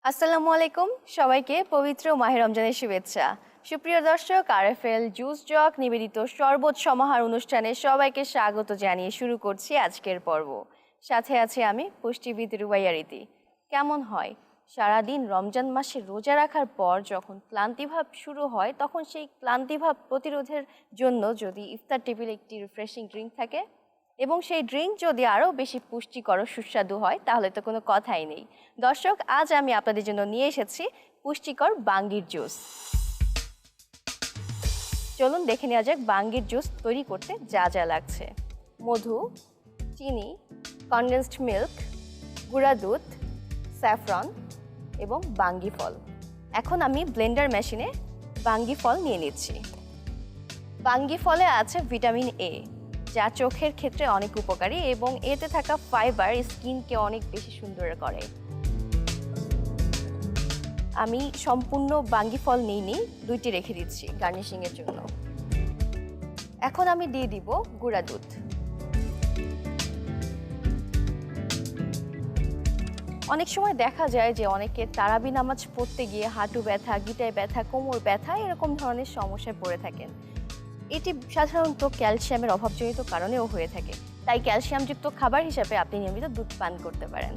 আসসালামু আলাইকুম সবাইকে পবিত্র মাহে রমজানের শুভেচ্ছা। সুপ্রিয় দর্শক, আরএফএল জুস জগ নিবেদিত শরবত সমাহার অনুষ্ঠানে সবাইকে স্বাগত জানিয়ে শুরু করছি আজকের পর্ব। সাথে আছে আমি পুষ্টিবিদ রুবাইয়া রীতি। কেমন হয় সারাদিন রমজান মাসে রোজা রাখার পর যখন ক্লান্তিভাব শুরু হয়, তখন সেই ক্লান্তিভাব প্রতিরোধের জন্য যদি ইফতার টেবিলে একটি রিফ্রেশিং ড্রিঙ্ক থাকে এবং সেই ড্রিঙ্ক যদি আরও বেশি পুষ্টিকর ও সুস্বাদু হয়, তাহলে তো কোনো কথাই নেই। দর্শক, আজ আমি আপনাদের জন্য নিয়ে এসেছি পুষ্টিকর বাঙ্গির জুস। চলুন দেখে নেওয়া যাক বাঙ্গির জুস তৈরি করতে যা যা লাগছে। মধু, চিনি, কনডেন্সড মিল্ক, গুঁড়া দুধ, স্যাফরন এবং বাঙ্গি ফল। এখন আমি ব্লেন্ডার মেশিনে বাঙ্গি ফল নিয়ে নিচ্ছি। বাঙ্গি ফলে আছে ভিটামিন এ, যা চোখের ক্ষেত্রে অনেক উপকারী এবং এতে থাকা ফাইবার স্কিনকে অনেক বেশি সুন্দর করে। আমি সম্পূর্ণ বাঙ্গি ফল নিইনি, দুইটি রেখে দিচ্ছি গার্নিশিংয়ের জন্য। এখন আমি দিয়ে দিব গুঁড়া দুধ। অনেক সময় দেখা যায় যে অনেকে তারাবি নামাজ পড়তে গিয়ে হাঁটু ব্যথা, গিটায় ব্যথা, কোমর ব্যথা এরকম ধরনের সমস্যায় পড়ে থাকেন। এটি সাধারণত ক্যালসিয়ামের অভাবজনিত কারণেও হয়ে থাকে, তাই ক্যালসিয়ামযুক্ত খাবার হিসাবে আপনি নিয়মিত দুধ পান করতে পারেন।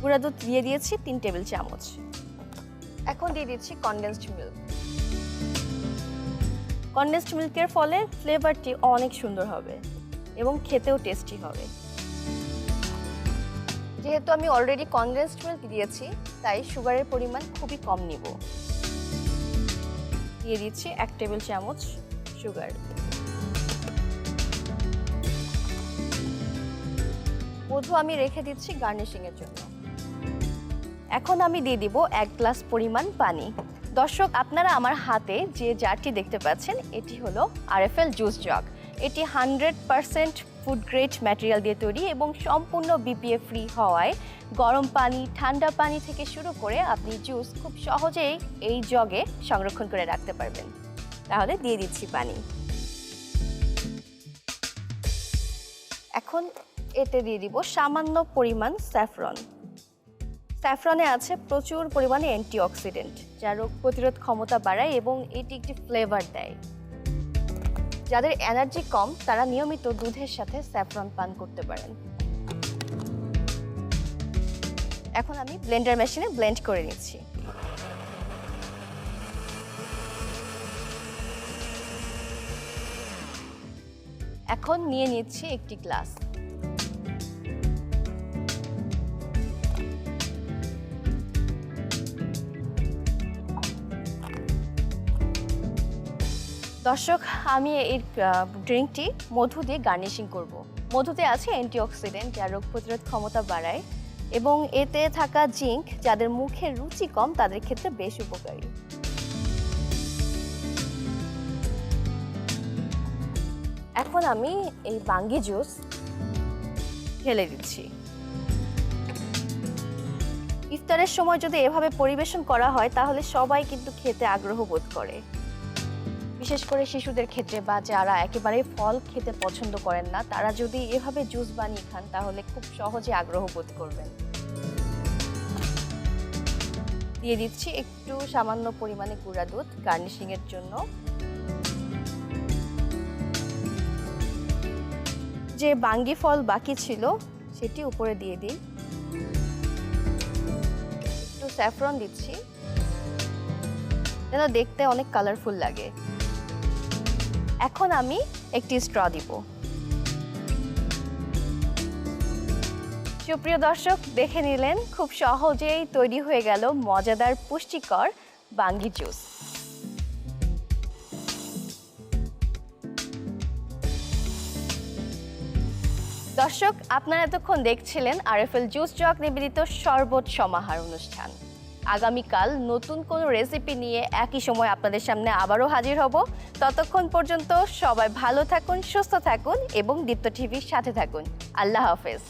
গুঁড়া দুধ দিয়ে দিয়েছি 3 টেবিল চামচ। এখন দিয়ে দিচ্ছি কনডেন্সড মিল্ক। কনডেন্সড মিল্কের ফলে ফ্লেভারটি অনেক সুন্দর হবে এবং খেতেও টেস্টি হবে। যেহেতু আমি অলরেডি কনডেন্সড মিল্ক দিয়েছি, তাই সুগারের পরিমাণ খুবই কম নিব। দিয়ে দিচ্ছি 1 টেবিল চামচ সুগার। মধু আমি রেখে দিচ্ছি গার্নিশিংয়ের জন্য। এখন আমি দিয়ে দিব 1 গ্লাস পরিমাণ পানি। দর্শক, আপনারা আমার হাতে যে জারটি দেখতে পাচ্ছেন, এটি হলো আরএফএল জুস জগ। এটি 100% ফুড গ্রেড ম্যাটেরিয়াল দিয়ে তৈরি এবং সম্পূর্ণ বিপিএ ফ্রি হওয়ায় গরম পানি, ঠান্ডা পানি থেকে শুরু করে আপনি জুস খুব সহজেই এই জগে সংরক্ষণ করে রাখতে পারবেন। তাহলে দিয়ে দিচ্ছি পানি। এখন এতে দিয়ে দিব সামান্য পরিমাণ স্যাফরন। স্যাফরনে আছে প্রচুর পরিমাণে অ্যান্টিঅক্সিডেন্ট, যা রোগ প্রতিরোধ ক্ষমতা বাড়ায় এবং এটি একটি ফ্লেভার দেয়। যাদের এনার্জি কম, তারা নিয়মিত দুধের সাথে স্যাফরন পান করতে পারেন। এখন আমি ব্লেন্ডার মেশিনে ব্লেন্ড করে নিচ্ছি। এখন নিয়ে নিচ্ছি একটি গ্লাস। দর্শক, আমি এই ড্রিঙ্কটি মধু দিয়ে গার্নিশিং করব। মধুতে আছে অ্যান্টিঅক্সিডেন্ট, যা রোগ প্রতিরোধ ক্ষমতা বাড়ায় এবং এতে থাকা জিঙ্ক যাদের মুখের রুচি কম তাদের ক্ষেত্রে বেশ উপকারী। এখন আমি এই বাঙ্গি জুস ঢেলে দিচ্ছি। ইফতারের সময় যদি এভাবে পরিবেশন করা হয়, তাহলে সবাই কিন্তু খেতে আগ্রহ বোধ করে। বিশেষ করে শিশুদের ক্ষেত্রে বা যারা একেবারে ফল খেতে পছন্দ করেন না, তারা যদি এভাবে জুস বানিয়ে খান, তাহলে খুব সহজে আগ্রহ বোধ করবেন। দিয়ে দিচ্ছি একটু সামান্য পরিমাণে গুঁড়া দুধ গার্নিশিংয়ের জন্য। যে বাঙ্গি ফল বাকি ছিল সেটি উপরে দিয়ে দিই। একটু স্যাফরন দিচ্ছি যেন দেখতে অনেক কালারফুল লাগে। এখন আমি একটি স্ট্র দিব। সুপ্রিয় দর্শক, দেখে নিলেন খুব সহজেই তৈরি হয়ে গেল মজাদার পুষ্টিকর বাঙ্গি জুস। দর্শক, আপনারা এতক্ষণ দেখছিলেন আরএফএল জুস জগ নিবেদিত শরবত সমাহার অনুষ্ঠান। আগামীকাল নতুন কোনো রেসিপি নিয়ে একই সময় আপনাদের সামনে আবারও হাজির হব। ততক্ষণ পর্যন্ত সবাই ভালো থাকুন, সুস্থ থাকুন এবং দীপ্ত টিভির সাথে থাকুন। আল্লাহ হাফেজ।